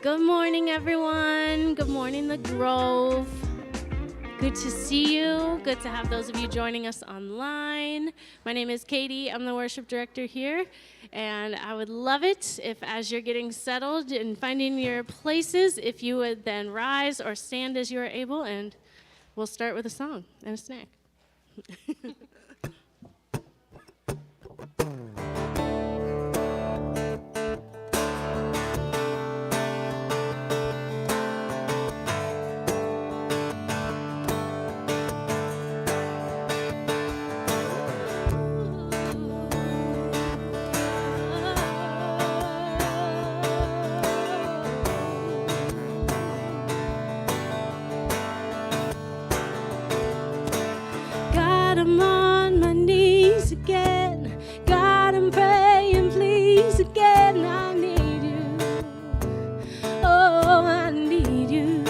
Good morning, everyone. Good morning, The Grove. Good to see you. Good to have those of you joining us online. My name is Katie. I'm the worship director here, and I would love it if, as you're getting settled and finding your places, if you would then rise or stand as you are able, and we'll start with a song and a snack. God, I'm on my knees again. God, I'm praying, please again. I need you. Oh, I need you.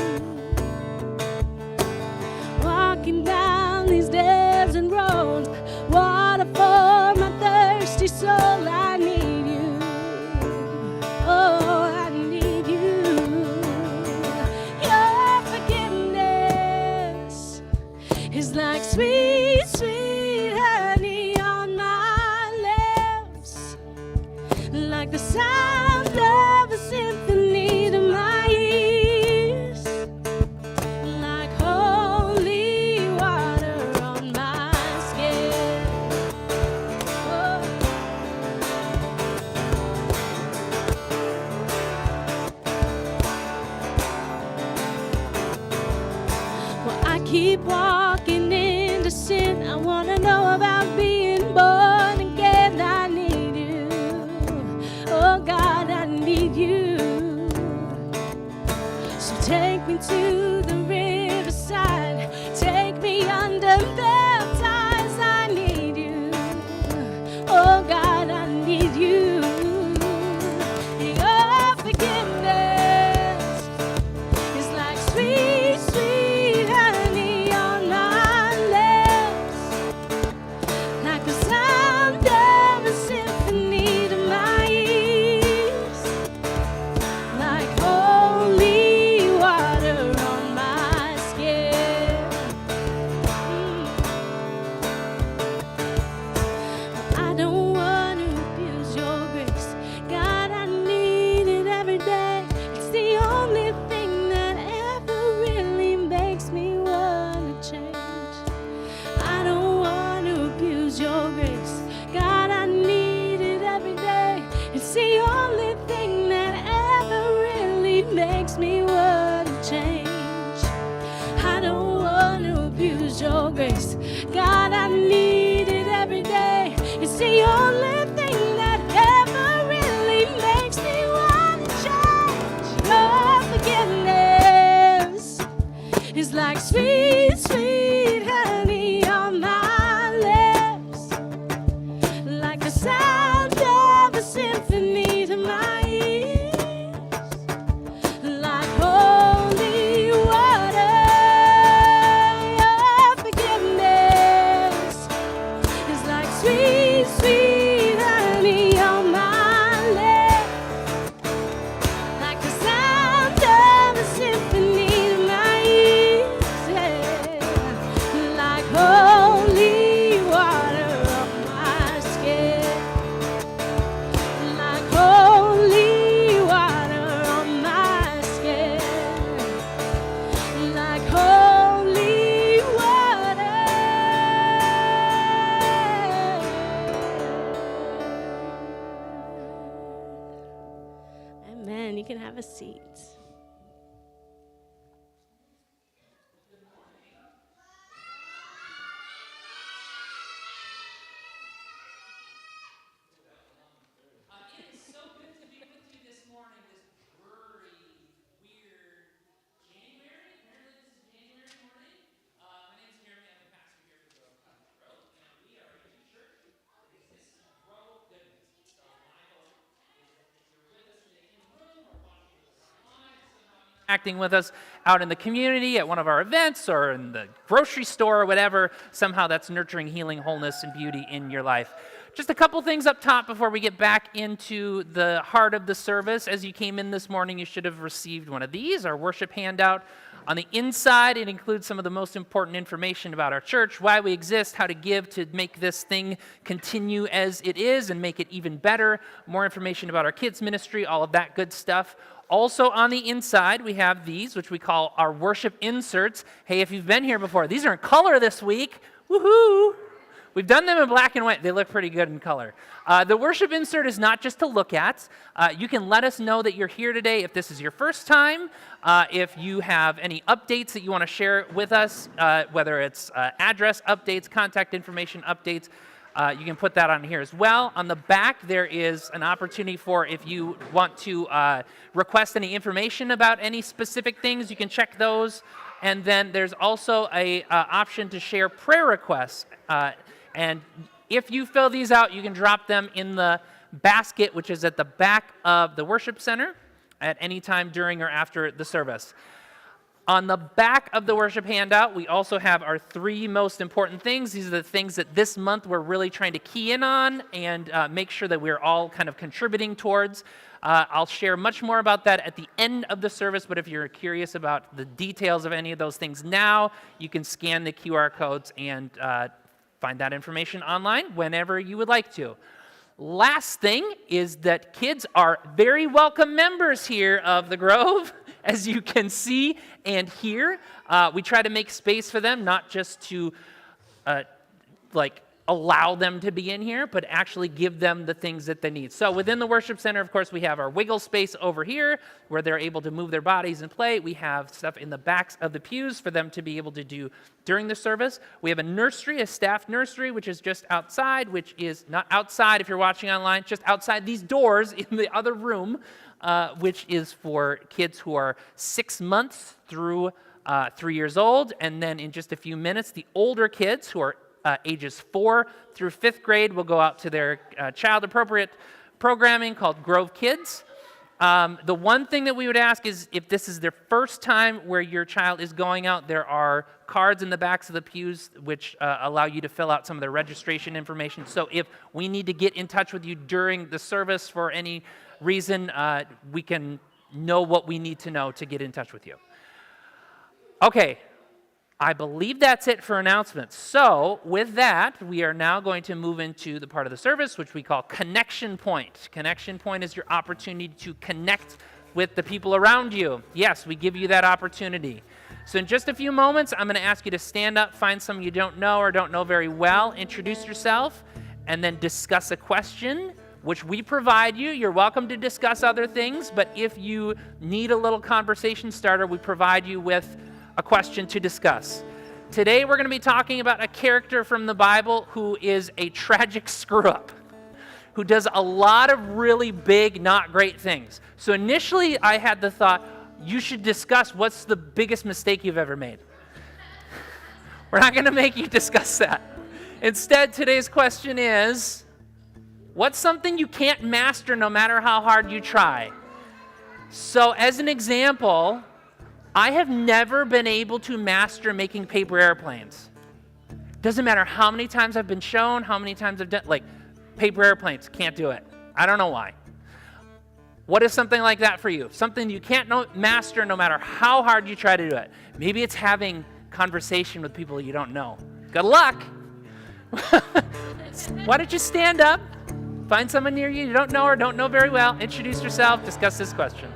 Walking down these desert roads, water for my thirsty soul. I need you. Oh, I need you. Your forgiveness is like sweet, sweet honey on my lips, like the sound of a symphony to my ears, like holy water on my skin. Oh. Well, I keep walking into sin. I want to know about being born again. I need you. Oh, God, I need you. So take me to the riverside. Take me under baptize. I need you. Oh, God, I need you. Your forgiveness is like sweet, sweet honey on my lips, like the sound of a symphony to my ears, like holy water on my skin. acting with us out in the community at one of our events or in the grocery store or whatever, somehow that's nurturing healing, wholeness, and beauty in your life. Just a couple things up top before we get back into the heart of the service. As you came in this morning, you should have received one of these, our worship handout. On the inside, it includes some of the most important information about our church, why we exist, how to give to make this thing continue as it is and make it even better, more information about our kids' ministry, all of that good stuff. Also on the inside, we have these, which we call our worship inserts. Hey, if you've been here before, these are in color this week. Woohoo! We've done them in black and white. They look pretty good in color. The worship insert is not just to look at. You can let us know that you're here today if this is your first time, if you have any updates that you want to share with us, whether it's address updates, contact information updates. You can put that on here as well. On the back, there is an opportunity for if you want to request any information about any specific things, you can check those. And then there's also a option to share prayer requests. And if you fill these out, you can drop them in the basket, which is at the back of the worship center at any time during or after the service. On the back of the worship handout, we also have our 3 most important things. These are the things that this month we're really trying to key in on and make sure that we're all kind of contributing towards. I'll share much more about that at the end of the service, but if you're curious about the details of any of those things now, you can scan the QR codes and find that information online whenever you would like to. Last thing is that kids are very welcome members here of the Grove, as you can see and hear. We try to make space for them, not just to allow them to be in here, but actually give them the things that they need. So within the worship center, of course, we have our wiggle space over here where they're able to move their bodies and play. We have stuff in the backs of the pews for them to be able to do during the service. We have a nursery, a staff nursery, which is just outside, which is not outside if you're watching online, just outside these doors in the other room, which is for kids who are 6 months through 3 years old. And then in just a few minutes, the older kids who are ages 4 through 5th grade will go out to their child-appropriate programming called Grove Kids. The one thing that we would ask is if this is their first time where your child is going out, there are cards in the backs of the pews which allow you to fill out some of their registration information. So if we need to get in touch with you during the service for any reason, we can know what we need to know to get in touch with you. Okay. I believe that's it for announcements. So with that, we are now going to move into the part of the service which we call Connection Point. Connection Point is your opportunity to connect with the people around you. Yes, we give you that opportunity. So in just a few moments, I'm going to ask you to stand up, find someone you don't know or don't know very well, introduce yourself, and then discuss a question which we provide you. You're welcome to discuss other things, but if you need a little conversation starter, we provide you with a question to discuss. Today we're going to be talking about a character from the Bible who is a tragic screw-up, who does a lot of really big, not great things. So initially I had the thought, you should discuss what's the biggest mistake you've ever made. We're not going to make you discuss that. Instead, today's question is, what's something you can't master no matter how hard you try? So as an example, I have never been able to master making paper airplanes. Doesn't matter how many times I've been shown, how many times I've done, paper airplanes, can't do it. I don't know why. What is something like that for you? Something you can't master no matter how hard you try to do it. Maybe it's having conversation with people you don't know. Good luck. Why don't you stand up, find someone near you don't know or don't know very well, introduce yourself, discuss this question.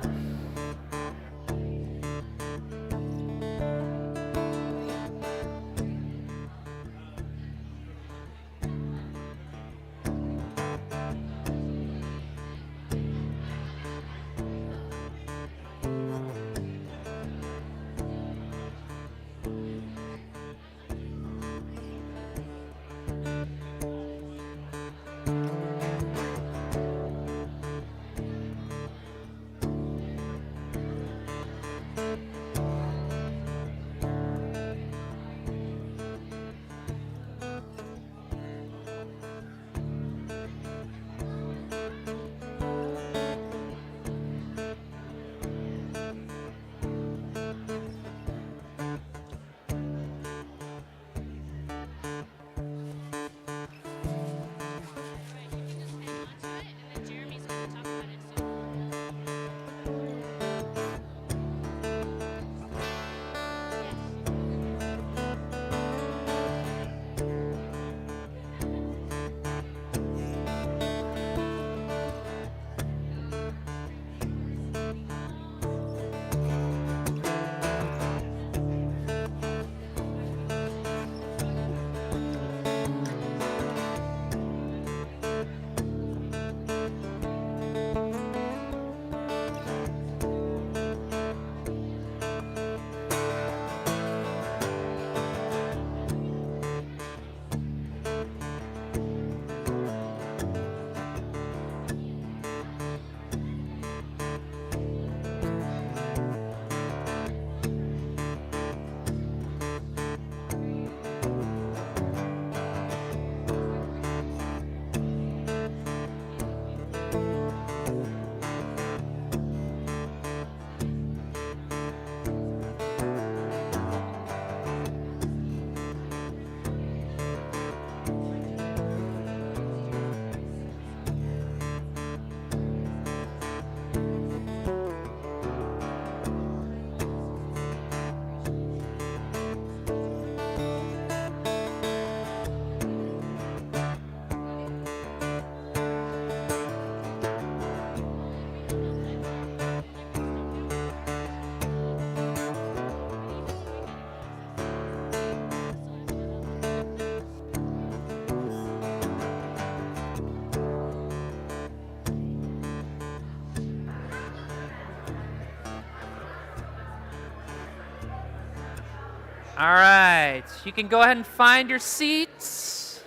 All right, you can go ahead and find your seats.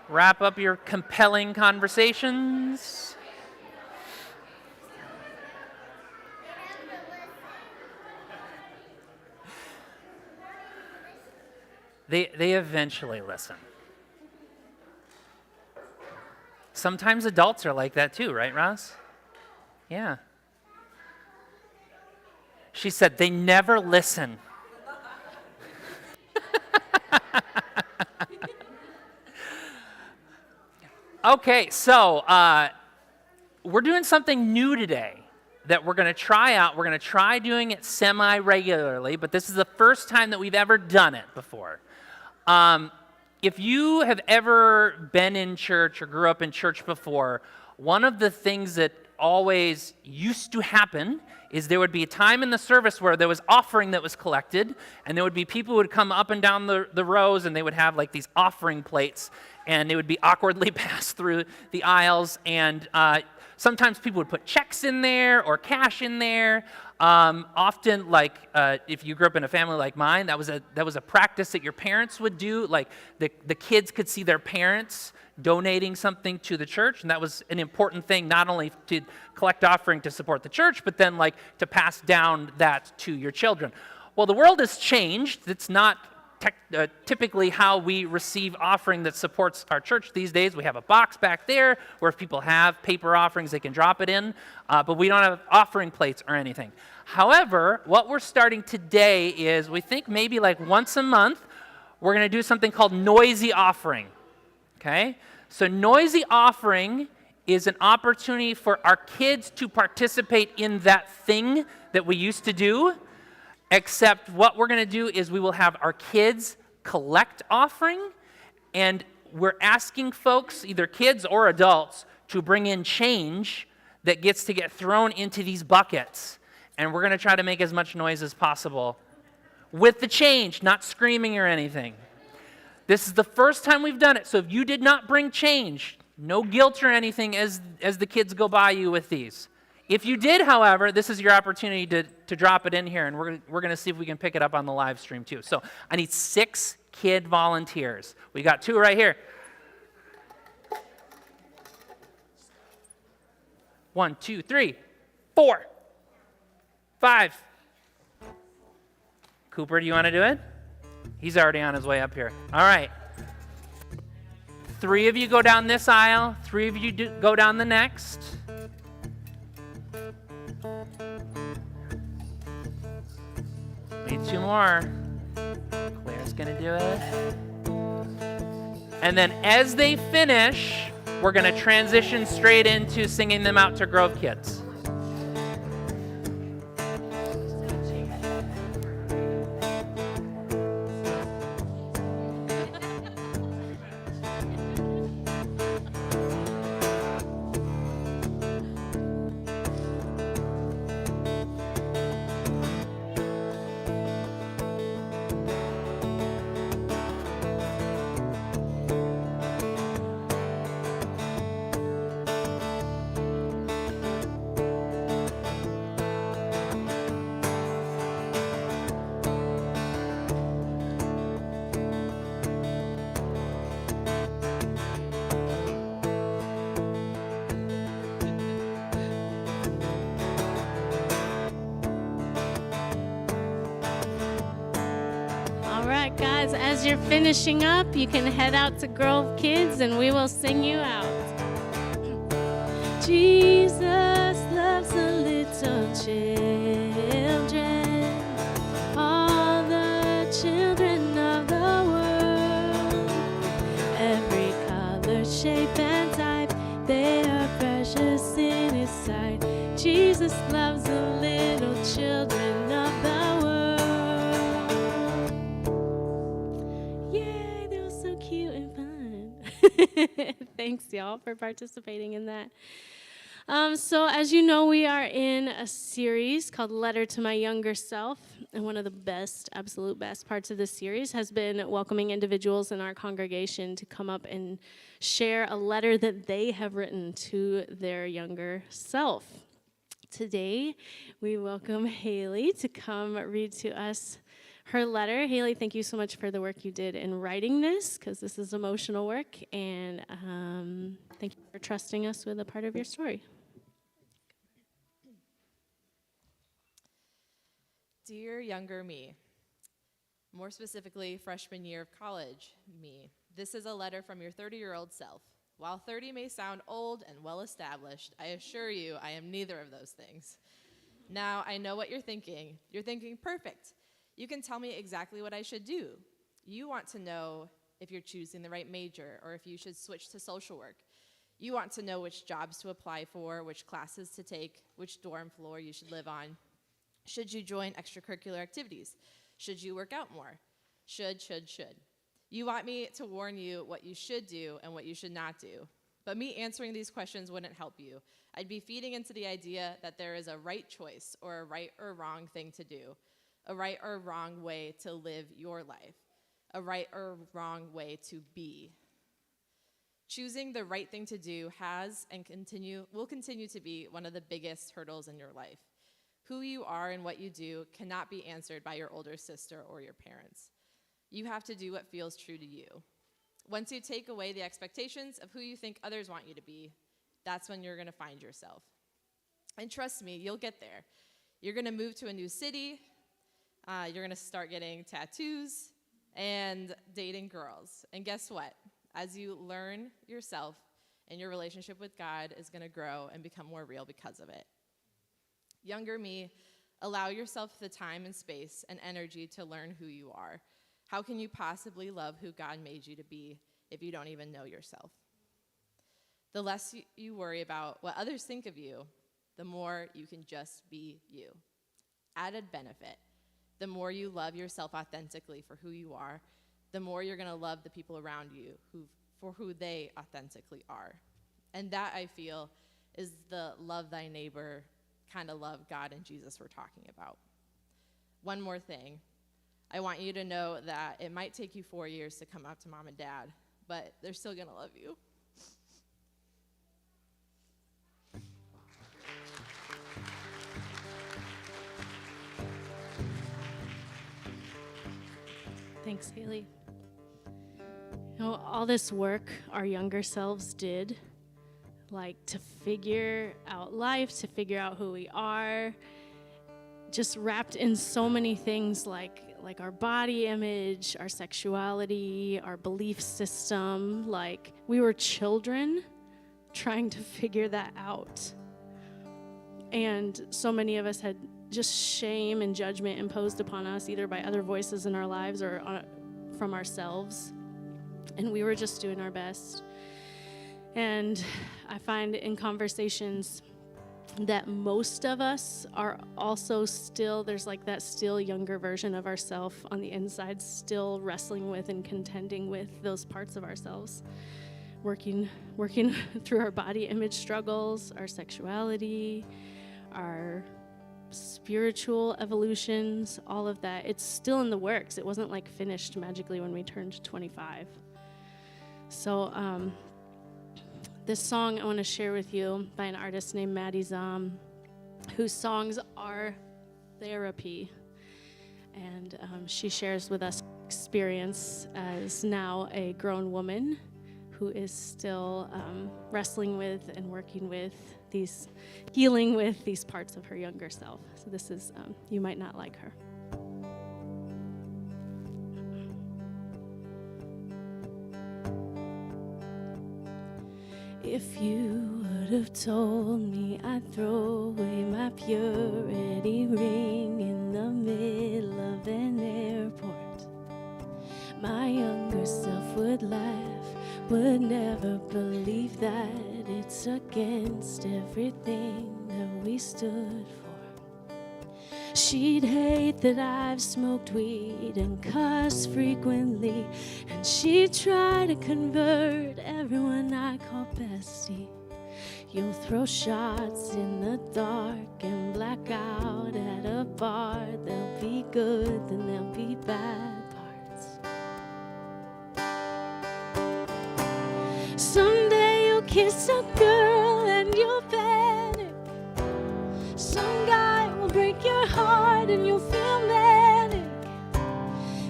Wrap up your compelling conversations. They eventually listen. Sometimes adults are like that too, right, Ross? Yeah. She said, they never listen. Okay, so we're doing something new today that we're going to try out. We're going to try doing it semi-regularly, but this is the first time that we've ever done it before. If you have ever been in church or grew up in church before, one of the things that always used to happen is there would be a time in the service where there was offering that was collected, and there would be people who would come up and down the rows, and they would have like these offering plates, and they would be awkwardly passed through the aisles, and sometimes people would put checks in there or cash in there. Often, like if you grew up in a family like mine, that was a practice that your parents would do. Like the kids could see their parents donating something to the church, and that was an important thing, not only to collect offering to support the church, but then like to pass down that to your children. Well, the world has changed. It's not typically how we receive offering that supports our church these days. We have a box back there where if people have paper offerings, they can drop it in, but we don't have offering plates or anything. However, what we're starting today is we think maybe like once a month, we're going to do something called noisy offering. Okay? So noisy offering is an opportunity for our kids to participate in that thing that we used to do, except what we're going to do is we will have our kids collect offering, and we're asking folks, either kids or adults, to bring in change that gets to get thrown into these buckets. And we're going to try to make as much noise as possible with the change, not screaming or anything. This is the first time we've done it, so if you did not bring change, no guilt or anything as the kids go by you with these. If you did, however, this is your opportunity to drop it in here, and we're going to see if we can pick it up on the live stream too. So I need 6 kid volunteers. We got 2 right here. 1, 2, 3, 4, 5. Cooper, do you want to do it? He's already on his way up here. All right. 3 of you go down this aisle. 3 of you go down the next. We need 2 more. Claire's going to do it. And then as they finish, we're going to transition straight into singing them out to Grove Kids. Guys, as you're finishing up, you can head out to Grove Kids and we will sing you out. Jesus loves the little children, all the children of the world. Every color, shape, and type, they are precious in His sight. Jesus loves the little children of the world. Thanks, y'all, for participating in that. So as you know, we are in a series called Letter to My Younger Self, and one of the best, absolute best parts of this series has been welcoming individuals in our congregation to come up and share a letter that they have written to their younger self. Today, we welcome Haley to come read to us her letter. Haley, thank you so much for the work you did in writing this, because this is emotional work, and thank you for trusting us with a part of your story. Dear younger me, more specifically, freshman year of college me, this is a letter from your 30-year-old self. While 30 may sound old and well-established, I assure you I am neither of those things. Now, I know what you're thinking. You're thinking, perfect. You can tell me exactly what I should do. You want to know if you're choosing the right major or if you should switch to social work. You want to know which jobs to apply for, which classes to take, which dorm floor you should live on. Should you join extracurricular activities? Should you work out more? Should. You want me to warn you what you should do and what you should not do. But me answering these questions wouldn't help you. I'd be feeding into the idea that there is a right choice or a right or wrong thing to do, a right or wrong way to live your life, a right or wrong way to be. Choosing the right thing to do has and will continue to be one of the biggest hurdles in your life. Who you are and what you do cannot be answered by your older sister or your parents. You have to do what feels true to you. Once you take away the expectations of who you think others want you to be, that's when you're going to find yourself. And trust me, you'll get there. You're going to move to a new city. You're going to start getting tattoos and dating girls. And guess what? As you learn yourself and your relationship with God is going to grow and become more real because of it. Younger me, allow yourself the time and space and energy to learn who you are. How can you possibly love who God made you to be if you don't even know yourself? The less you worry about what others think of you, the more you can just be you. Added benefit, the more you love yourself authentically for who you are, the more you're going to love the people around you for who they authentically are. And that, I feel, is the love thy neighbor kind of love God and Jesus we're talking about. One more thing. I want you to know that it might take you 4 years to come out to mom and dad, but they're still going to love you. Thanks, Haley. You know, all this work our younger selves did, like to figure out life, to figure out who we are, just wrapped in so many things like our body image, our sexuality, our belief system. Like we were children trying to figure that out. And so many of us had just shame and judgment imposed upon us, either by other voices in our lives or from ourselves. And we were just doing our best. And I find in conversations that most of us are also still, there's like that still younger version of ourselves on the inside, still wrestling with and contending with those parts of ourselves, working through our body image struggles, our sexuality, our spiritual evolutions, all of that. It's still in the works. It wasn't like finished magically when we turned 25. So this song I want to share with you by an artist named Maddie Zom, whose songs are therapy. And she shares with us experience as now a grown woman who is still wrestling with and working with these, healing with these parts of her younger self. So this is, you might not like her. If you would have told me I'd throw away my purity ring in the middle of an airport, my younger self would laugh, would never believe that it's against everything that we stood for. She'd hate that I've smoked weed and cussed frequently, and she'd try to convert everyone I call bestie. You'll throw shots in the dark and black out at a bar. There'll be good, then there'll be bad parts. Someday you'll kiss a girl and you'll panic. your heart and you'll feel manic.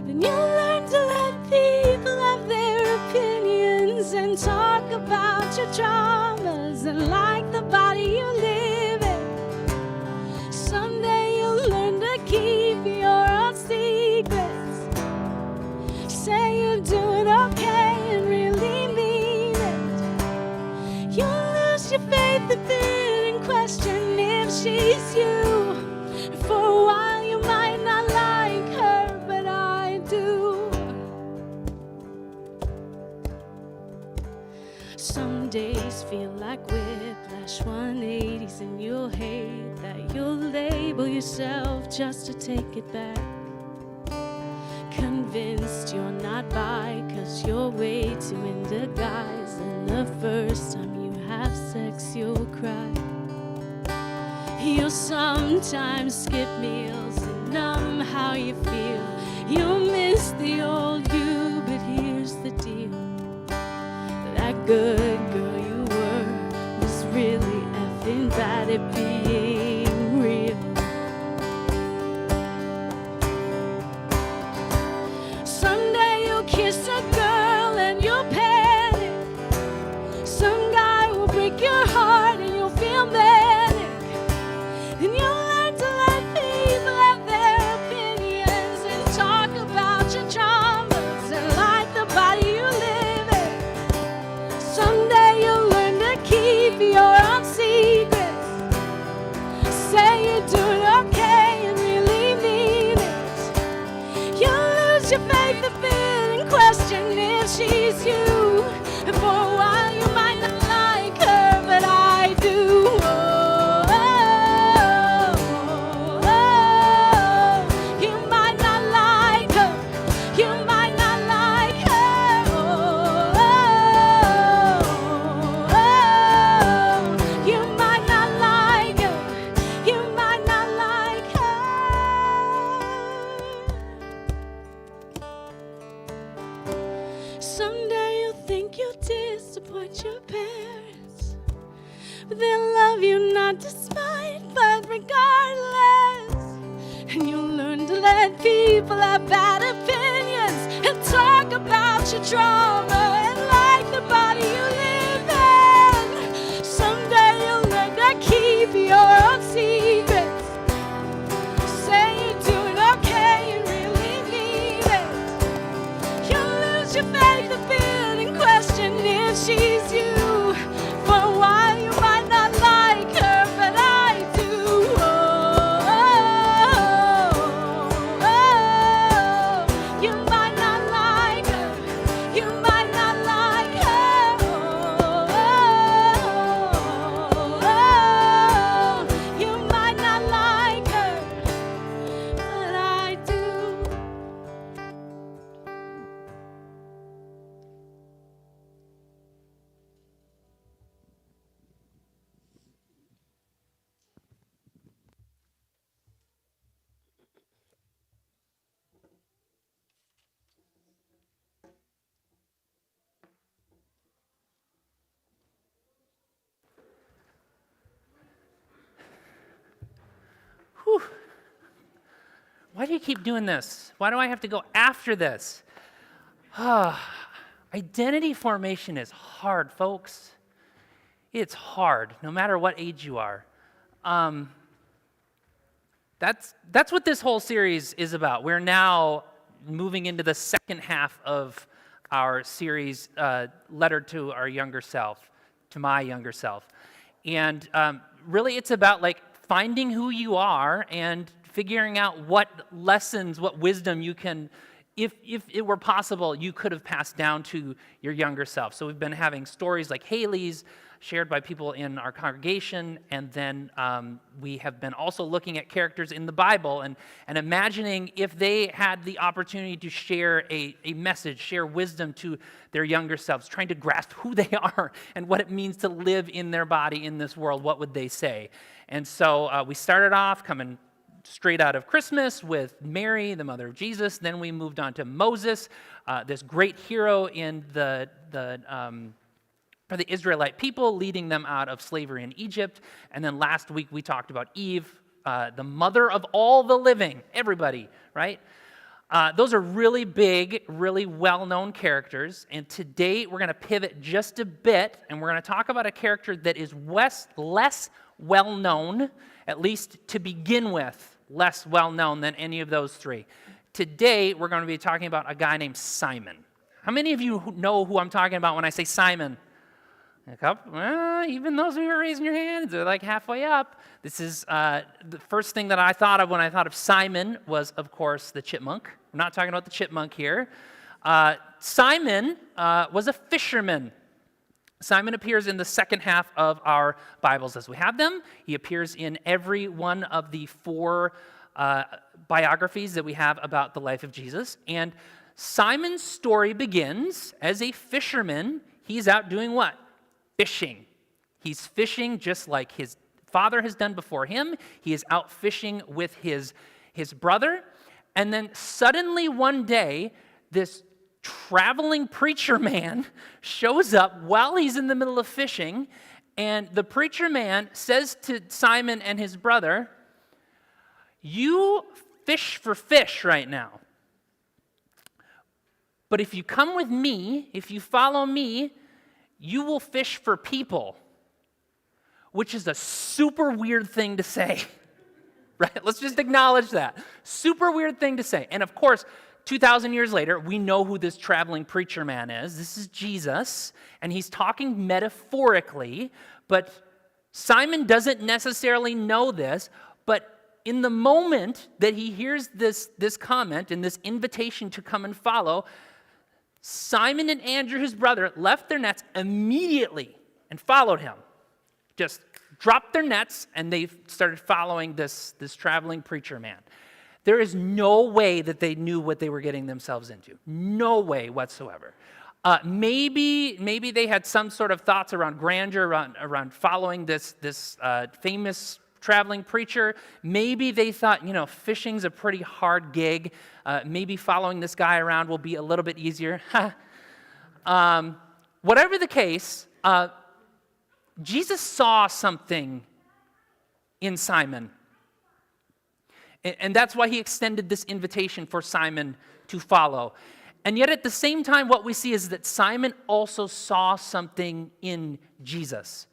Then you'll learn to let people have their opinions and talk about your traumas and like the body you live in. Someday you'll learn to keep your own secrets. Say you're doing okay and really mean it. You'll lose your faith a bit and question if she's you. For a while you might not like her, but I do. Some days feel like whiplash 180s, and you'll hate that you'll label yourself just to take it back. Convinced you're not bi 'cause you're way too into guys, and the first time you have sex you'll cry. You'll sometimes skip meals and numb how you feel. You'll miss the old you, but here's the deal. That good girl you were was really effing bad at being real. Someday you'll kiss a girl and you'll panic. Some guy will break your heart and you'll feel manic. And you'll learn to let people have their opinions and talk about your traumas and like the body you live in. Someday you'll learn to keep your own secrets. Say you're doing okay and really mean it. You'll lose your faith a bit and question if she's you. And for a while you might not like her, but I do. You might not like her. You might not like her. You might not like her. You might not like her. Someday you'll think you'll disappoint your parents, but they'll love you not despite, but regardless. And you'll learn to let people have bad opinions and talk about your trauma and like the body you live in. Someday you'll learn to keep your own secrets. Say you're doing okay and really mean it. You'll lose your faith a bit and question if she's you. For a while you might not like her, but I do. You might not like her. You might not like her. You might not like her, but I do. Whew. Why do you keep doing this? Why do I have to go after this? Identity formation is hard, folks. It's hard, no matter what age you are. That's what this whole series is about. We're now moving into the second half of our series, Letter to Our Younger Self, to My Younger Self. And really it's about like finding who you are and figuring out what lessons, what wisdom you can, if it were possible, you could have passed down to your younger self. So we've been having stories like Haley's, shared by people in our congregation, and then we have been also looking at characters in the Bible and imagining if they had the opportunity to share a message, share wisdom to their younger selves, trying to grasp who they are and what it means to live in their body in this world, what would they say? And so we started off coming straight out of Christmas with Mary, the mother of Jesus. Then we moved on to Moses, this great hero in for the Israelite people, leading them out of slavery in Egypt. And then last week we talked about Eve, the mother of all the living, everybody, right? Those are really big, really well-known characters, and today we're going to pivot just a bit, and we're going to talk about a character that is less well-known, at least to begin with, less well-known than any of those three. Today, we're going to be talking about a guy named Simon. How many of you know who I'm talking about when I say Simon? A couple, even those who are raising your hands, they're like halfway up. This is the first thing that I thought of when I thought of Simon was, of course, the chipmunk. We're not talking about the chipmunk here. Simon was a fisherman. Simon appears in the second half of our Bibles as we have them. He appears in every one of the 4 biographies that we have about the life of Jesus. And Simon's story begins as a fisherman. He's out doing what? Fishing. He's fishing just like his father has done before him. He is out fishing with his brother. And then suddenly one day, this traveling preacher man shows up while he's in the middle of fishing. And the preacher man says to Simon and his brother, "You fish for fish right now. But if you come with me, if you follow me, you will fish for people," which is a super weird thing to say, right? Let's just acknowledge that. Super weird thing to say. And of course, 2,000 years later, we know who this traveling preacher man is. This is Jesus, and he's talking metaphorically, but Simon doesn't necessarily know this, but in the moment that he hears this comment and this invitation to come and follow, Simon and Andrew, his brother, left their nets immediately and followed him. Just dropped their nets, and they started following this traveling preacher man. There is no way that they knew what they were getting themselves into. No way whatsoever. Maybe they had some sort of thoughts around grandeur, around following this famous traveling preacher. Maybe they thought, fishing's a pretty hard gig. Maybe following this guy around will be a little bit easier. Whatever the case, Jesus saw something in Simon. And that's why he extended this invitation for Simon to follow. And yet at the same time, what we see is that Simon also saw something in Jesus.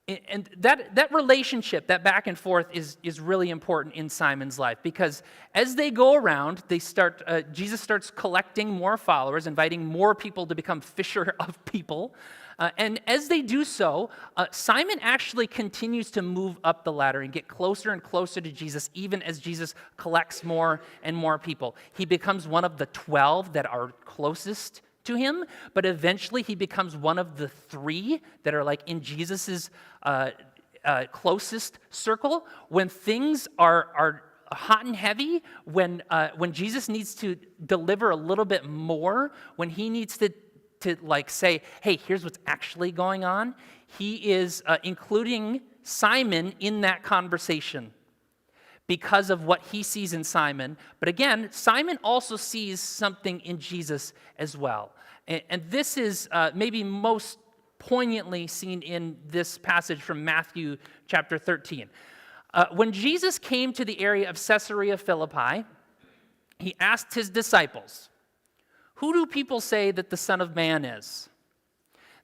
And that relationship, that back and forth, is really important in Simon's life, because as they go around, Jesus starts collecting more followers, inviting more people to become fisher of people. And as they do so, Simon actually continues to move up the ladder and get closer and closer to Jesus, even as Jesus collects more and more people. He becomes one of the 12 that are closest to him, but eventually he becomes one of the 3 that are like in Jesus's closest circle. When things are hot and heavy, when Jesus needs to deliver a little bit more, when he needs to say, hey, here's what's actually going on, he is including Simon in that conversation because of what he sees in Simon. But again, Simon also sees something in Jesus as well. And this is maybe most poignantly seen in this passage from Matthew chapter 13. When Jesus came to the area of Caesarea Philippi, he asked his disciples, "Who do people say that the Son of Man is?"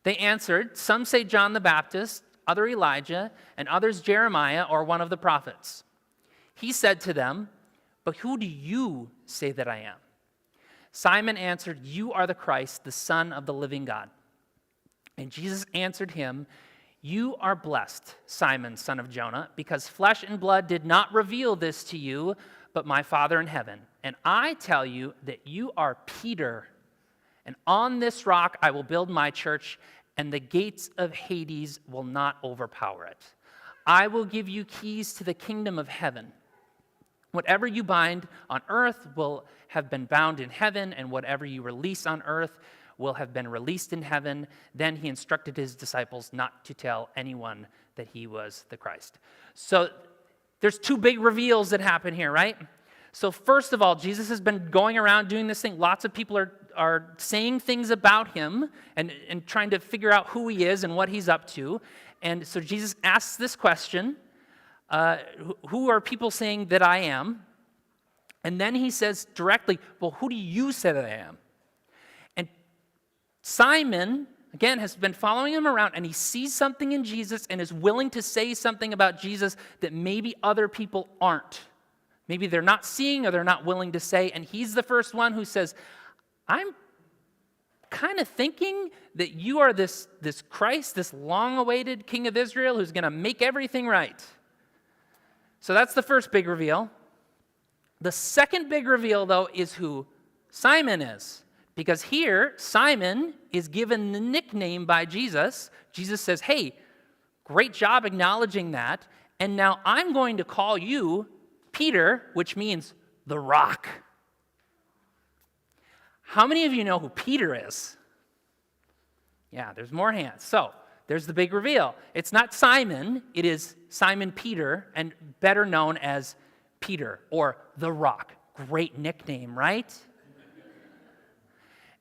They answered, "Some say John the Baptist, others Elijah, and others Jeremiah or one of the prophets." He said to them, "But who do you say that I am?" Simon answered, "You are the Christ, the Son of the living God." And Jesus answered him, "You are blessed, Simon, son of Jonah, because flesh and blood did not reveal this to you, but my Father in heaven. And I tell you that you are Peter, and on this rock I will build my church, and the gates of Hades will not overpower it. I will give you keys to the kingdom of heaven. Whatever you bind on earth will have been bound in heaven, and whatever you release on earth will have been released in heaven." Then he instructed his disciples not to tell anyone that he was the Christ. So there's 2 big reveals that happen here, right? So first of all, Jesus has been going around doing this thing. Lots of people are saying things about him and trying to figure out who he is and what he's up to. And so Jesus asks this question, Who are people saying that I am? And then he says directly, well, who do you say that I am? And Simon, again, has been following him around, and he sees something in Jesus and is willing to say something about Jesus that maybe other people aren't. Maybe they're not seeing or they're not willing to say, and he's the first one who says, I'm kind of thinking that you are this Christ, this long-awaited King of Israel who's going to make everything right. So that's the first big reveal. The second big reveal, though, is who Simon is. Because here, Simon is given the nickname by Jesus. Jesus says, hey, great job acknowledging that. And now I'm going to call you Peter, which means the rock. How many of you know who Peter is? Yeah, there's more hands. So there's the big reveal. It's not Simon. It is Simon Peter, and better known as Peter, or the Rock. Great nickname, right?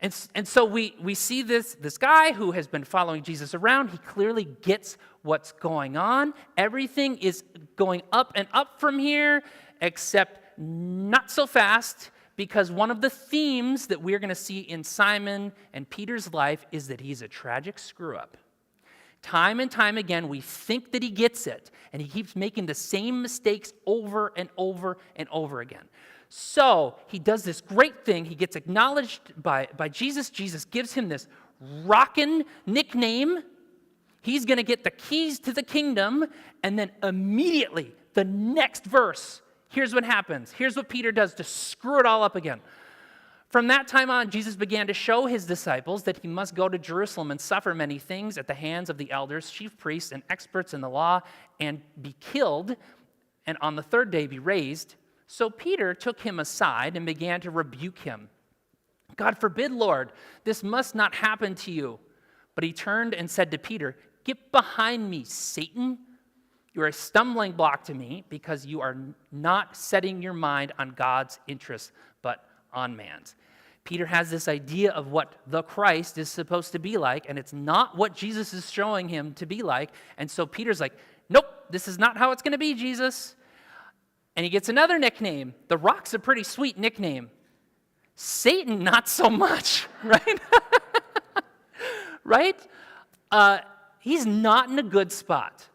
And so we see this guy who has been following Jesus around. He clearly gets what's going on. Everything is going up and up from here, except not so fast, because one of the themes that we're going to see in Simon and Peter's life is that he's a tragic screw-up. Time and time again, we think that he gets it, and he keeps making the same mistakes over and over and over again. So he does this great thing. He gets acknowledged by Jesus. Jesus gives him this rockin' nickname. He's going to get the keys to the kingdom, and then immediately, the next verse, here's what happens. Here's what Peter does to screw it all up again. From that time on, Jesus began to show his disciples that he must go to Jerusalem and suffer many things at the hands of the elders, chief priests, and experts in the law, and be killed, and on the third day be raised. So Peter took him aside and began to rebuke him. God forbid, Lord, this must not happen to you. But he turned and said to Peter, get behind me, Satan. You are a stumbling block to me because you are not setting your mind on God's interests, but on man's. Peter has this idea of what the Christ is supposed to be like, and it's not what Jesus is showing him to be like. And so Peter's like, nope, this is not how it's going to be, Jesus. And he gets another nickname. The Rock's a pretty sweet nickname. Satan, not so much, right? Right? He's not in a good spot.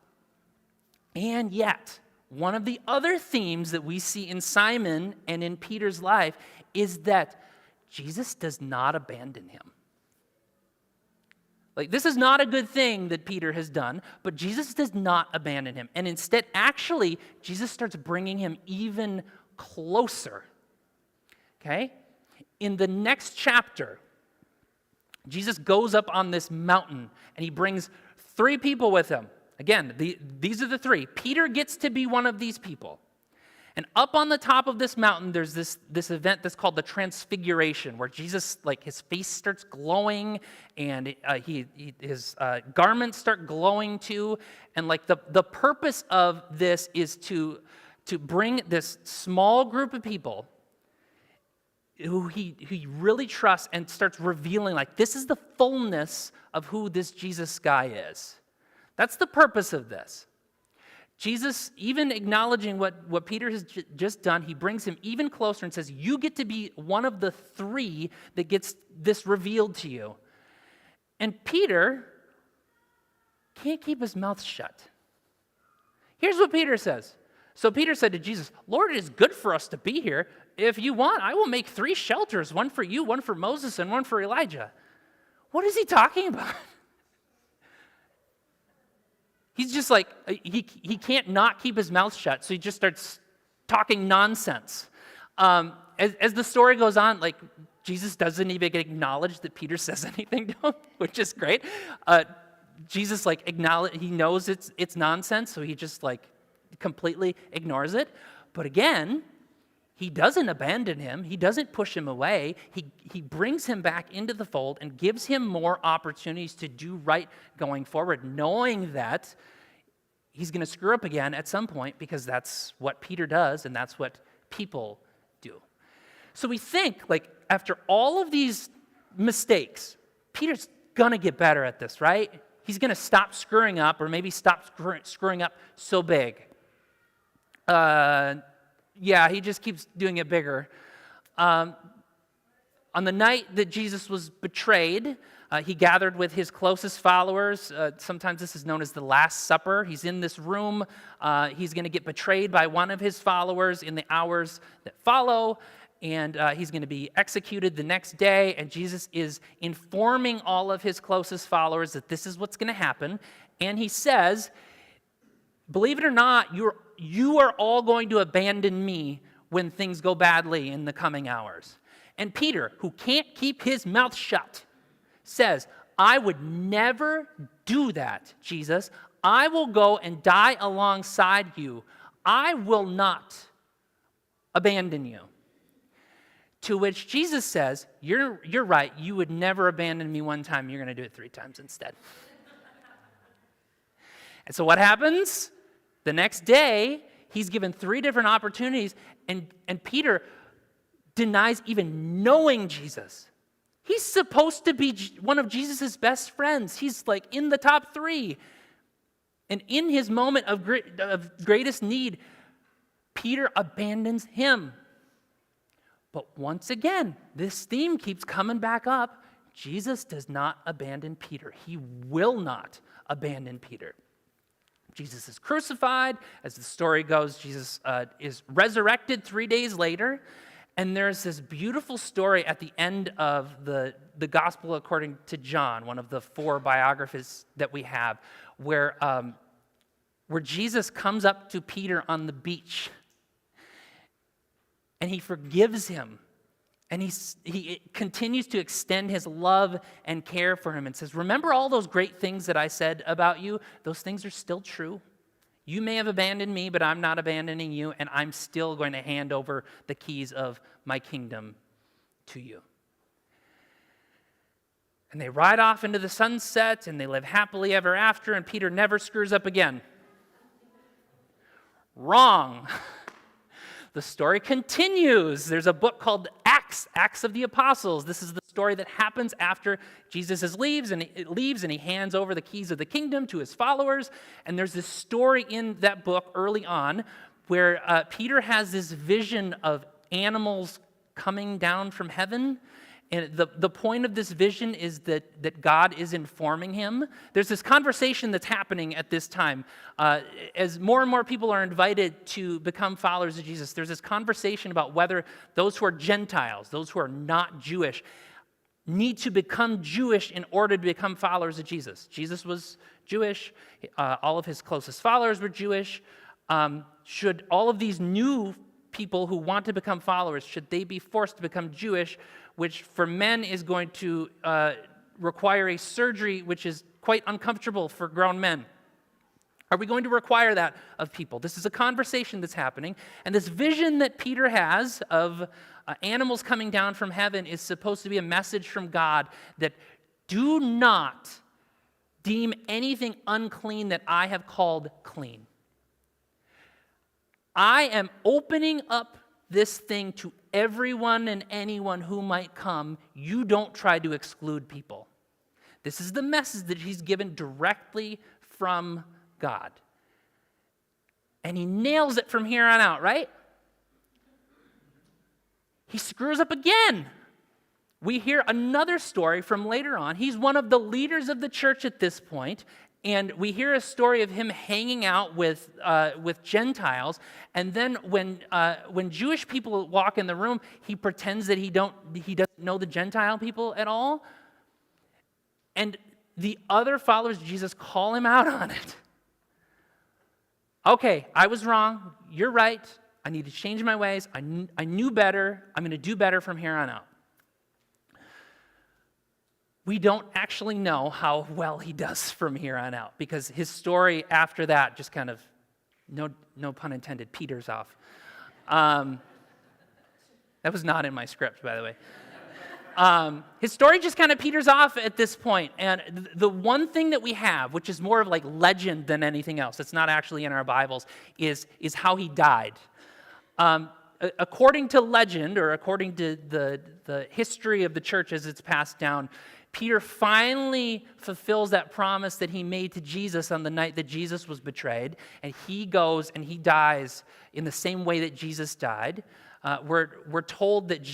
And yet, one of the other themes that we see in Simon and in Peter's life is that Jesus does not abandon him. Like, this is not a good thing that Peter has done, but Jesus does not abandon him. And instead, actually, Jesus starts bringing him even closer. Okay? In the next chapter, Jesus goes up on this mountain, and he brings 3 people with him. Again, these are the 3. Peter gets to be one of these people. And up on the top of this mountain, there's this event that's called the Transfiguration, where Jesus, like, his face starts glowing, and his garments start glowing too. And like the purpose of this is to bring this small group of people who he really trusts and starts revealing, like, this is the fullness of who this Jesus guy is. That's the purpose of this. Jesus, even acknowledging what Peter has just done, he brings him even closer and says, you get to be one of the 3 that gets this revealed to you. And Peter can't keep his mouth shut. Here's what Peter says. So Peter said to Jesus, Lord, it is good for us to be here. If you want, I will make 3 shelters, one for you, one for Moses, and one for Elijah. What is he talking about? He's just like, he can't not keep his mouth shut, so he just starts talking nonsense. As the story goes on, like, Jesus doesn't even acknowledge that Peter says anything to him, which is great. Jesus, like, he knows it's nonsense, so he just, like, completely ignores it. But again, he doesn't abandon him. He doesn't push him away. He brings him back into the fold and gives him more opportunities to do right going forward, knowing that he's going to screw up again at some point, because that's what Peter does and that's what people do. So we think, like, after all of these mistakes, Peter's going to get better at this, right? He's going to stop screwing up, or maybe stop screwing up so big. Yeah, he just keeps doing it bigger. On the night that Jesus was betrayed, he gathered with his closest followers. Sometimes this is known as the Last Supper. He's in this room. He's going to get betrayed by one of his followers in the hours that follow, and he's going to be executed the next day. And Jesus is informing all of his closest followers that this is what's going to happen. And he says, believe it or not, you are all going to abandon me when things go badly in the coming hours. And Peter, who can't keep his mouth shut, says, I would never do that, Jesus. I will go and die alongside you. I will not abandon you. To which Jesus says, you're right. You would never abandon me one time. You're going to do it 3 times instead. And so what happens? The next day, he's given 3 different opportunities, and Peter denies even knowing Jesus. He's supposed to be one of Jesus' best friends. He's like in the top 3. And in his moment of greatest need, Peter abandons him. But once again, this theme keeps coming back up. Jesus does not abandon Peter. He will not abandon Peter. Jesus is crucified. As the story goes, Jesus is resurrected 3 days later. And there's this beautiful story at the end of the Gospel according to John, one of the 4 biographies that we have, where Jesus comes up to Peter on the beach, and he forgives him. And he continues to extend his love and care for him and says, remember all those great things that I said about you? Those things are still true. You may have abandoned me, but I'm not abandoning you, and I'm still going to hand over the keys of my kingdom to you. And they ride off into the sunset, and they live happily ever after, and Peter never screws up again. Wrong. The story continues. There's a book called Acts of the Apostles. This is the story that happens after Jesus leaves, and he hands over the keys of the kingdom to his followers. And there's this story in that book early on where Peter has this vision of animals coming down from heaven. And the point of this vision is that God is informing him. There's this conversation that's happening at this time. As more and more people are invited to become followers of Jesus, there's this conversation about whether those who are Gentiles, those who are not Jewish, need to become Jewish in order to become followers of Jesus. Jesus was Jewish. All of his closest followers were Jewish. Should all of these new people who want to become followers, should they be forced to become Jewish, which for men is going to require a surgery which is quite uncomfortable for grown men? Are we going to require that of people? This is a conversation that's happening, and this vision that Peter has of animals coming down from heaven is supposed to be a message from God that do not deem anything unclean that I have called clean. I am opening up this thing to everyone and anyone who might come. You don't try to exclude people. This is the message that he's given directly from God. And he nails it from here on out, right? He screws up again. We hear another story from later on. He's one of the leaders of the church at this point, and we hear a story of him hanging out with Gentiles. And then when Jewish people walk in the room, he pretends that he doesn't know the Gentile people at all. And the other followers of Jesus call him out on it. Okay, I was wrong. You're right. I need to change my ways. I knew better. I'm going to do better from here on out. We don't actually know how well he does from here on out, because his story after that just kind of, no pun intended, peters off. That was not in my script, by the way. His story just kind of peters off at this point. And the one thing that we have, which is more of like legend than anything else, it's not actually in our Bibles, is how he died. according to legend, or according to the history of the church as it's passed down, Peter finally fulfills that promise that he made to Jesus on the night that Jesus was betrayed, and he goes and he dies in the same way that Jesus died. We're told that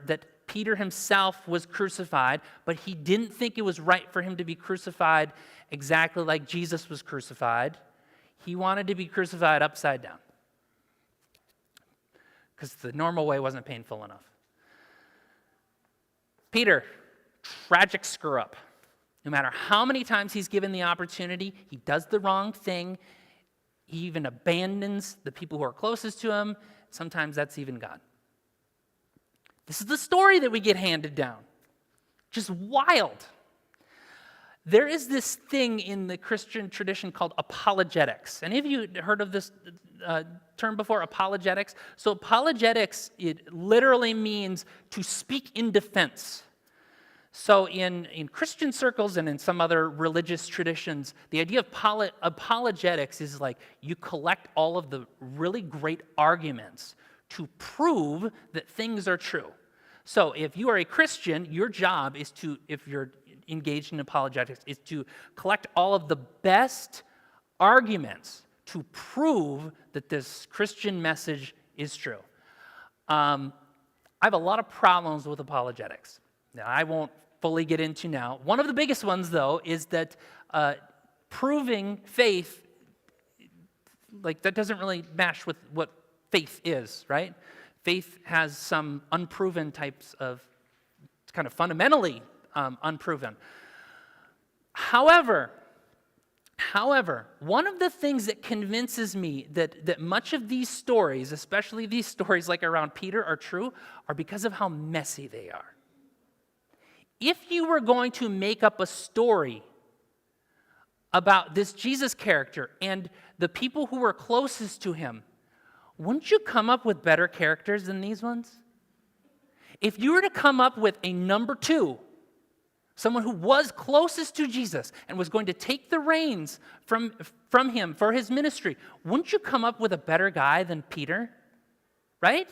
that Peter himself was crucified, but he didn't think it was right for him to be crucified exactly like Jesus was crucified. He wanted to be crucified upside down because the normal way wasn't painful enough. Peter, tragic screw up. No matter how many times he's given the opportunity, he does the wrong thing. He even abandons the people who are closest to him. Sometimes that's even God. This is the story that we get handed down. Just wild. There is this thing in the Christian tradition called apologetics. Any of you heard of this term before, apologetics? So apologetics, it literally means to speak in defense. So in Christian circles and in some other religious traditions, the idea of apologetics is like you collect all of the really great arguments to prove that things are true. So if you are a Christian, your job is to, if you're engaged in apologetics, is to collect all of the best arguments to prove that this Christian message is true. I have a lot of problems with apologetics. Now, I won't fully get into now. One of the biggest ones, though, is that proving faith, like that doesn't really match with what faith is, right? Faith has some unproven types of, it's kind of fundamentally unproven. However, one of the things that convinces me that much of these stories, especially these stories like around Peter, are true, are because of how messy they are. If you were going to make up a story about this Jesus character and the people who were closest to him, wouldn't you come up with better characters than these ones? If you were to come up with a number 2, someone who was closest to Jesus and was going to take the reins from him for his ministry, wouldn't you come up with a better guy than Peter? Right?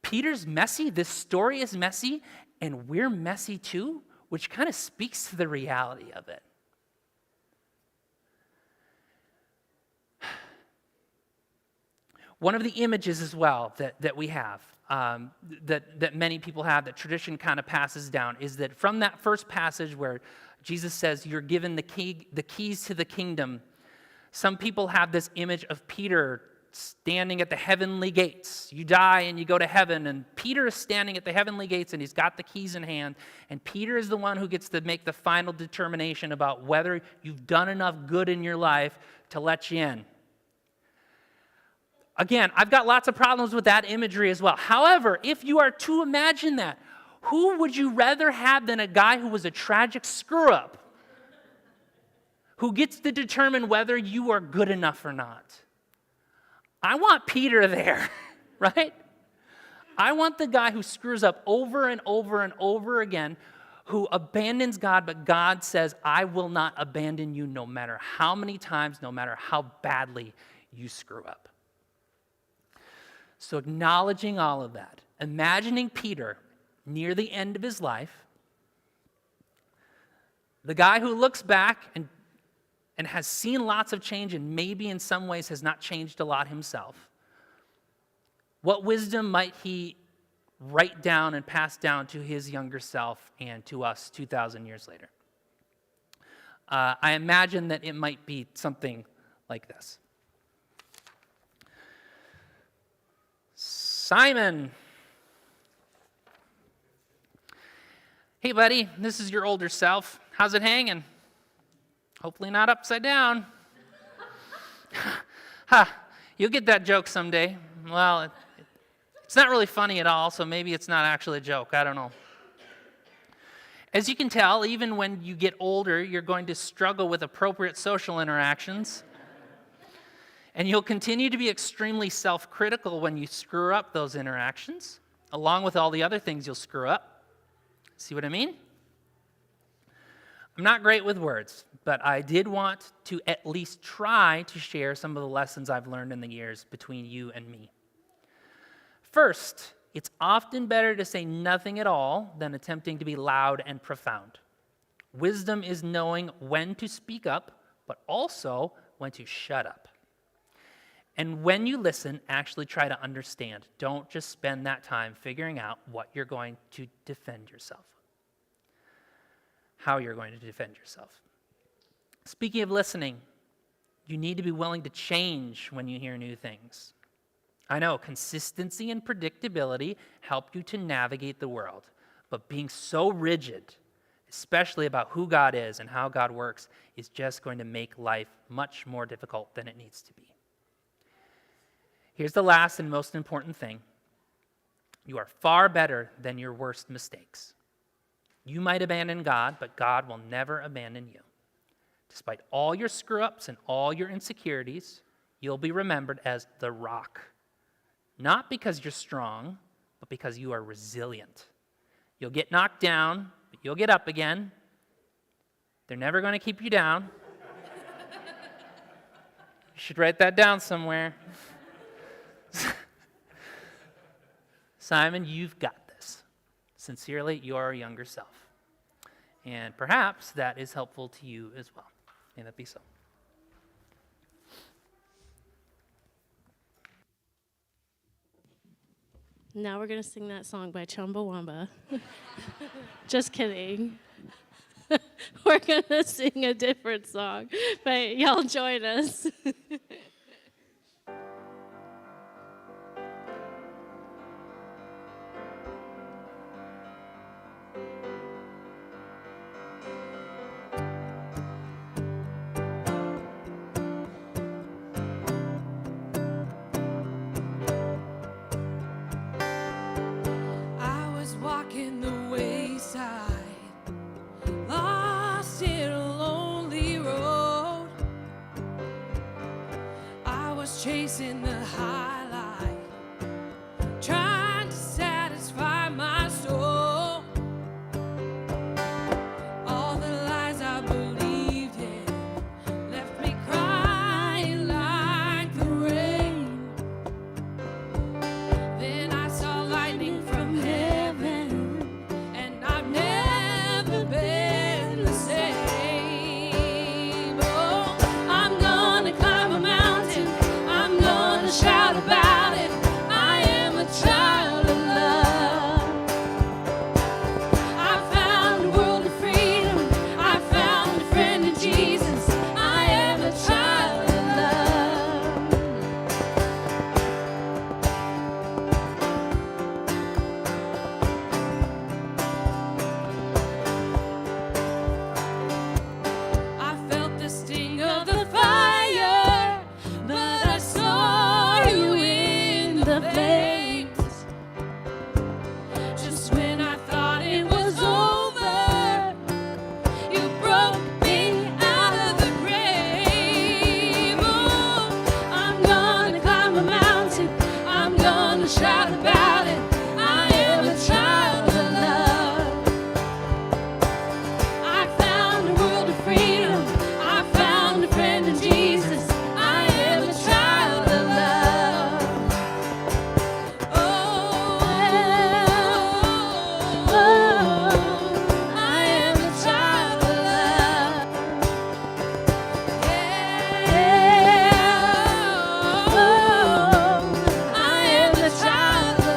Peter's messy, this story is messy, and we're messy too, which kind of speaks to the reality of it. One of the images as well that we have, that many people have, that tradition kind of passes down, is that from that first passage where Jesus says, you're given the keys to the kingdom, some people have this image of Peter standing at the heavenly gates. You die and you go to heaven, and Peter is standing at the heavenly gates and he's got the keys in hand, and Peter is the one who gets to make the final determination about whether you've done enough good in your life to let you in. Again, I've got lots of problems with that imagery as well. However, if you are to imagine that, who would you rather have than a guy who was a tragic screw-up, who gets to determine whether you are good enough or not? I want Peter there, right? I want the guy who screws up over and over and over again, who abandons God, but God says, I will not abandon you no matter how many times, no matter how badly you screw up. So acknowledging all of that, imagining Peter near the end of his life, the guy who looks back and has seen lots of change and maybe in some ways has not changed a lot himself, what wisdom might he write down and pass down to his younger self and to us 2,000 years later? I imagine that it might be something like this. Simon. Hey, buddy, this is your older self. How's it hanging? Hopefully not upside down. You'll get that joke someday. Well, it's not really funny at all, so maybe it's not actually a joke. I don't know. As you can tell, even when you get older, you're going to struggle with appropriate social interactions. And you'll continue to be extremely self-critical when you screw up those interactions, along with all the other things you'll screw up. See what I mean? I'm not great with words, but I did want to at least try to share some of the lessons I've learned in the years between you and me. First, it's often better to say nothing at all than attempting to be loud and profound. Wisdom is knowing when to speak up, but also when to shut up. And when you listen, actually try to understand. Don't just spend that time figuring out what you're going to defend yourself, how you're going to defend yourself. Speaking of listening, you need to be willing to change when you hear new things. I know consistency and predictability help you to navigate the world, but being so rigid, especially about who God is and how God works, is just going to make life much more difficult than it needs to be. Here's the last and most important thing. You are far better than your worst mistakes. You might abandon God, but God will never abandon you. Despite all your screw-ups and all your insecurities, you'll be remembered as the rock. Not because you're strong, but because you are resilient. You'll get knocked down, but you'll get up again. They're never going to keep you down. You should write that down somewhere. Simon, you've got this. Sincerely, your younger self. And perhaps that is helpful to you as well. May that be so. Now we're going to sing that song by Chumbawamba. Just kidding. We're going to sing a different song, but y'all join us. Walking the wayside, lost in a lonely road. I was chasing the high life, trying to satisfy my soul. All the lies I believed in left me crying like the rain. Then I saw lightning from heaven. Shout about it. I am a child of love. I found a world of freedom. I found a friend in Jesus. I am a child of love. I felt the sting of the fire, but I saw you in the flames. Just when I thought it was over, you broke me out of the grave. Oh, I'm gonna climb a mountain. I'm gonna shout about it. I am a child of love. I found a world of freedom. I found a friend in Jesus. I am a child of love. Oh, I am a child of love. Yeah, I am a child of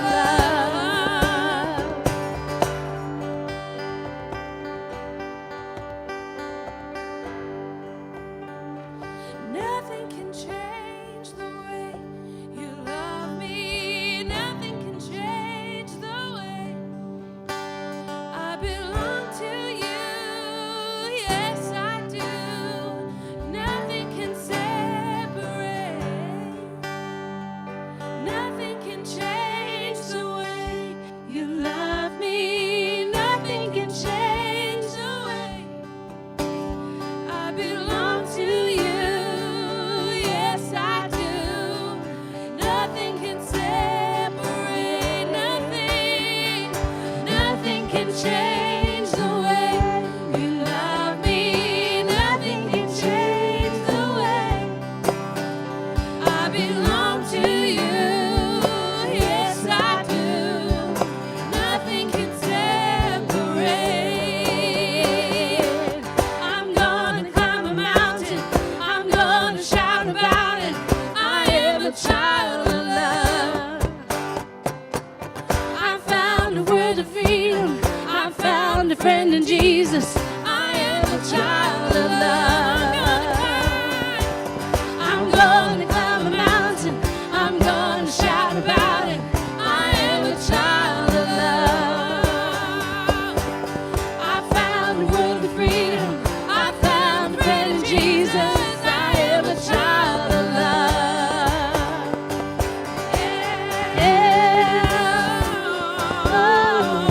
Jesus. I am a child of love. I'm gonna climb a mountain. I'm gonna shout about it. I am a child of love. I found a world of freedom. I found a friend in Jesus. I am a child of love. Yeah. Oh,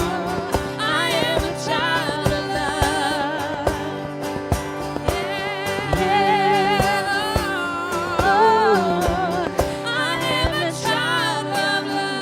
I am a child of love. Yeah. Oh, I am a child of love.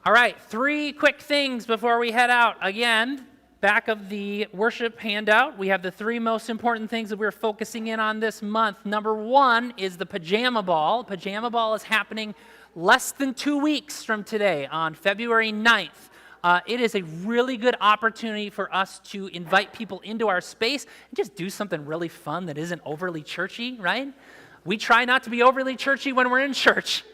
All right, 3 quick things before we head out. Again, back of the worship handout, we have the 3 most important things that we're focusing in on this month. Number 1 is the Pajama Ball. Pajama Ball is happening less than 2 weeks from today on February 9th. It is a really good opportunity for us to invite people into our space and just do something really fun that isn't overly churchy, right? We try not to be overly churchy when we're in church.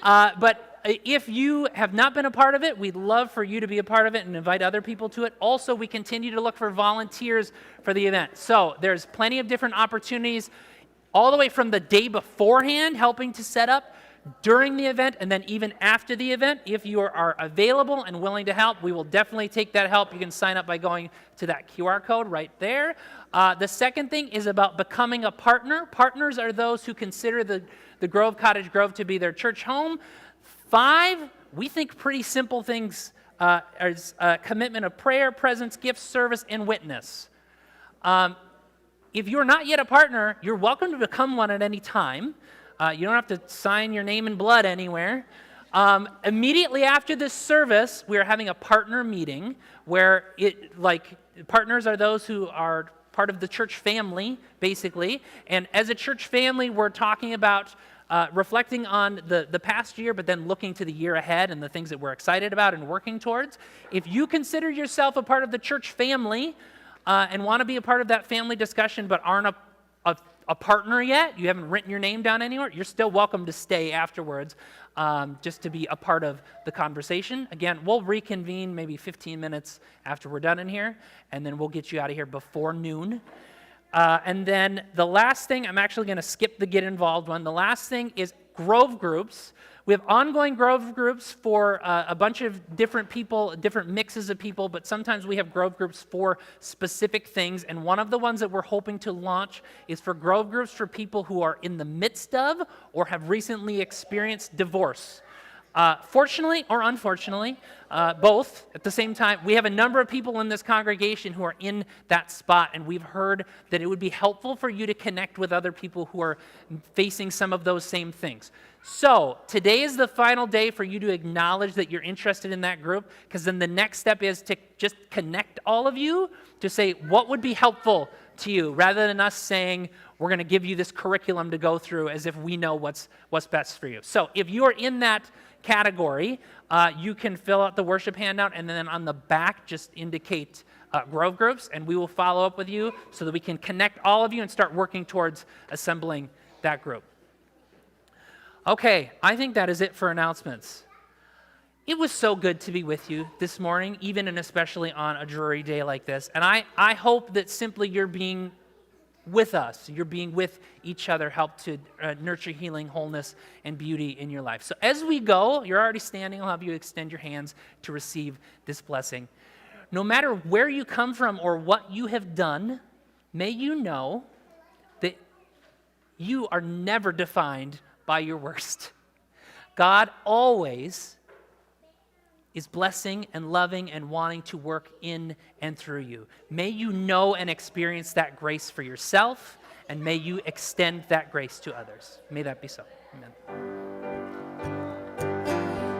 But if you have not been a part of it, we'd love for you to be a part of it and invite other people to it. Also, we continue to look for volunteers for the event. So there's plenty of different opportunities all the way from the day beforehand, helping to set up, during the event, and then even after the event. If you are available and willing to help, we will definitely take that help. You can sign up by going to that QR code right there. The second thing is about becoming a partner. Partners are those who consider the Grove Cottage Grove to be their church home. 5, we think pretty simple things as commitment of prayer, presence, gifts, service, and witness. If you're not yet a partner, you're welcome to become one at any time. You don't have to sign your name in blood anywhere. Immediately after this service, we are having a partner meeting where partners are those who are part of the church family, basically. And as a church family, we're talking about reflecting on the past year, but then looking to the year ahead and the things that we're excited about and working towards. If you consider yourself a part of the church family and want to be a part of that family discussion but aren't a partner yet, you haven't written your name down anywhere, you're still welcome to stay afterwards just to be a part of the conversation. Again, we'll reconvene maybe 15 minutes after we're done in here, and then we'll get you out of here before noon. And then the last thing, I'm actually going to skip the get involved one. The last thing is Grove groups. We have ongoing Grove groups for a bunch of different people, different mixes of people, but sometimes we have Grove groups for specific things. And one of the ones that we're hoping to launch is for Grove groups for people who are in the midst of or have recently experienced divorce. Fortunately or unfortunately, both at the same time, we have a number of people in this congregation who are in that spot, and we've heard that it would be helpful for you to connect with other people who are facing some of those same things. So today is the final day for you to acknowledge that you're interested in that group, because then the next step is to just connect all of you to say what would be helpful to you, rather than us saying we're going to give you this curriculum to go through as if we know what's best for you. So if you are in that category, you can fill out the worship handout, and then on the back just indicate Grove groups, and we will follow up with you so that we can connect all of you and start working towards assembling that group. Okay, I think that is it for announcements. It was so good to be with you this morning, even and especially on a dreary day like this. And I hope that simply you're being with us, you're being with each other, help to nurture healing, wholeness, and beauty in your life. So as we go, you're already standing, I'll have you extend your hands to receive this blessing. No matter where you come from or what you have done, may you know that you are never defined by your worst. God always is blessing and loving and wanting to work in and through you. May you know and experience that grace for yourself, and may you extend that grace to others. May that be so. Amen.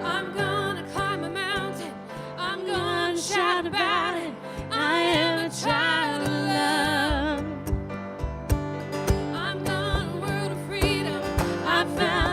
I'm gonna climb a mountain. I'm gonna shout about it. I am a child of love. I'm gonna world of freedom. I found